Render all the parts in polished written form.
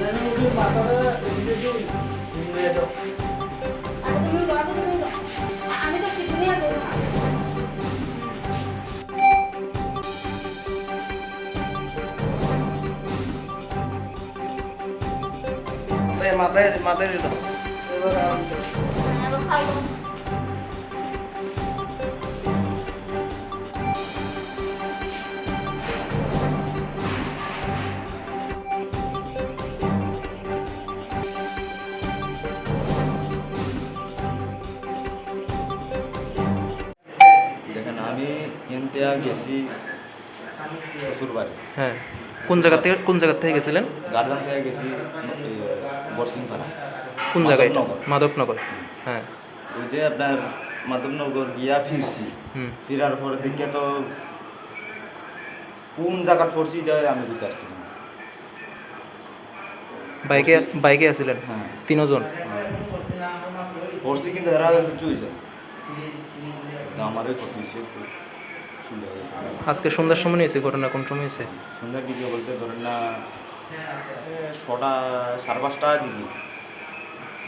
আমি তো কিছু নিয়ে দেবো না। মাথায় মাথায় দিত আরো খাবো। দেখেন আমি এনতেয়া গেছি শ্বশুরবাড়ি, হ্যাঁ কোন জায়গা থেকে গেছিলেন? গার্ডান থেকে গেছি বরসিংপাড়া। কোন জায়গায় এটা? মাধবনগর। মাধবনগর। হ্যাঁ। ওই যে আপনার মাধবনগর গিয়া ফিরছি, হুম। ফিরার পরে দেখে তো কোন জায়গা পড়ছি এটা আমি বুঝতে পারছি না। বাইকে আসছিলেন? হ্যাঁ তিনজন? পড়ছি কিন্তু এরা কিছু হয়েছে আমারই ক্ষতি হয়েছে, একটু সুন্দর হয়েছে। আজকে সন্ধ্যার সময় নিয়েছে ঘটনা, কোন সময় হয়েছে? সন্ধ্যার দিকে বলতে ধরেন না 6টা 5:30টার দিকে।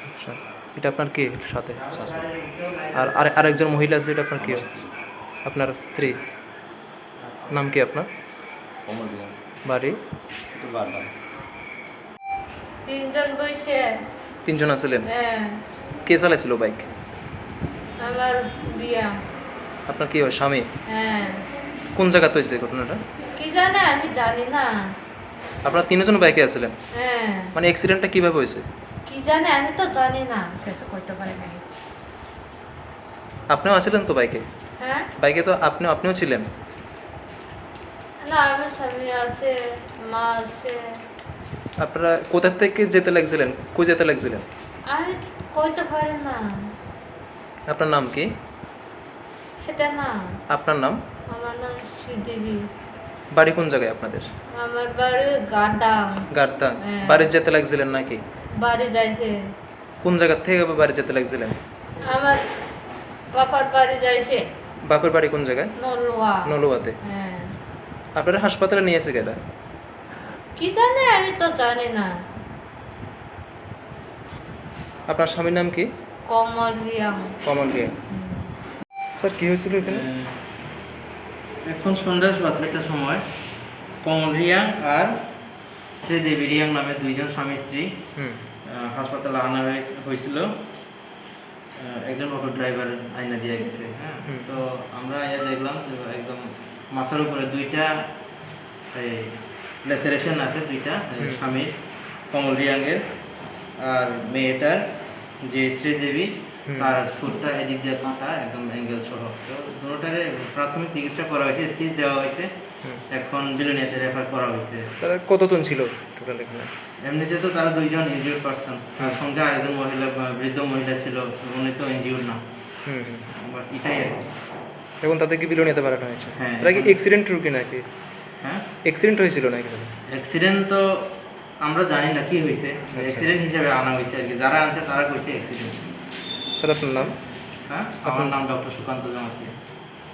আচ্ছা, এটা আপনার কে সাথে? শাশুড়ি, আর আরেকজন মহিলা আছে, এটা আপনার কে? আমার স্ত্রী, আপনার স্ত্রী? নাম কি আপনার? কমল বিহান, বাড়ি? একটু গার্ডান। তিনজন বসে। তিনজন আছিলেন? হ্যাঁ, কে চালাইছিল বাইক? আমার বিয়া। আপনার কি হয়, স্বামী? হ্যাঁ, কোন জায়গাতে হয়েছে ঘটনাটা? কি জানে আমি জানি না। আপনারা তিনজন বাইকে আছিলেন? হ্যাঁ, মানে অ্যাক্সিডেন্টটা কিভাবে হয়েছে? কি জানে আমি তো জানি না, কিছু করতে পারি না। আপনিও আছিলেন তো বাইকে? হ্যাঁ, বাইকে তো আপনিও ছিলেন? না আমার স্বামী আছে, মা আছে। আপনারা কোথা থেকে যেতে লাগছিলেন, কই যেতে লাগছিলেন? আমি কইতে পারি না, আপনার নাম কি? এটা না। আপনার নাম? আমার নাম শ্রীদেবী। বাড়ি কোন জায়গায় আপনাদের? আমার বাড়ি গাডাং। গার্দান। হ্যাঁ। বাড়ি যেতে লাগছিলেন নাকি? বাড়ি যাইছে। কোন জায়গা থেকে বাড়ি যেতে লাগছিলেন? আমার বাপার বাড়ি যাইছে বাপের বাড়ি কোন জায়গায়? নলুয়া। নলুয়াতে। হ্যাঁ, আপনারা হাসপাতালে নিয়েছে কেটা? কি জানে আমি তো জানি না। আপনার স্বামীর নাম কি? কমল রিয়াং। কমল রিয়া। স্যার কি হয়েছিল এখানে? এখন সন্ধ্যা 7টার সময় কমল রিয়াং আর শ্রীদেবী রিয়াং নামে দুইজন স্বামী স্ত্রী হুম। হাসপাতালে আনা হয়েছিল। একজন অটো ড্রাইভার আইনা দিয়ে গেছে। হ্যাঁ, হুম। তো আমরা ইয়া দেখলাম যে একদম মাথার উপরে দুইটা লেসারেশন আছে, দুইটা স্বামীর, কমল রিয়াংয়ের আর মেয়েটার যে শ্রীদেবী, তার ঠোঁটটা এদিক দিয়ে কাটা, একদম অ্যাঙ্গেল সহ। তো দুটোটারে প্রাথমিক চিকিৎসা করা হয়েছে, স্টিচ দেওয়া হয়েছে, এখন বিলোনিয়াতে রেফার করা হয়েছে। তারা কতজন ছিল টোটাল এখানে? এমনিতে তো তারা দুইজন ইনজিউর্ড পারসন, তার সঙ্গে আরেকজন মহিলা, বৃদ্ধ মহিলা ছিল, উনি তো ইনজিউর্ড না। হুম হুম। বাস এটাই আর কি। এখন তাদেরকে বিলোনিয়াতে পাঠানো হয়েছে? হ্যাঁ। তারা কি অ্যাক্সিডেন্ট রুগী নাকি? হ্যাঁ, অ্যাক্সিডেন্ট হয়েছিল নাকি? অ্যাক্সিডেন্ট তো আমরা জানি না কি হয়েছে, অ্যাক্সিডেন্ট হিসেবে আনা হয়েছে আর কি। যারা আনছে তারা কইছে অ্যাক্সিডেন্ট। স্যার আপনার নাম? হ্যাঁ, আমার নাম ডক্টর সুকান্ত জমাতিয়া।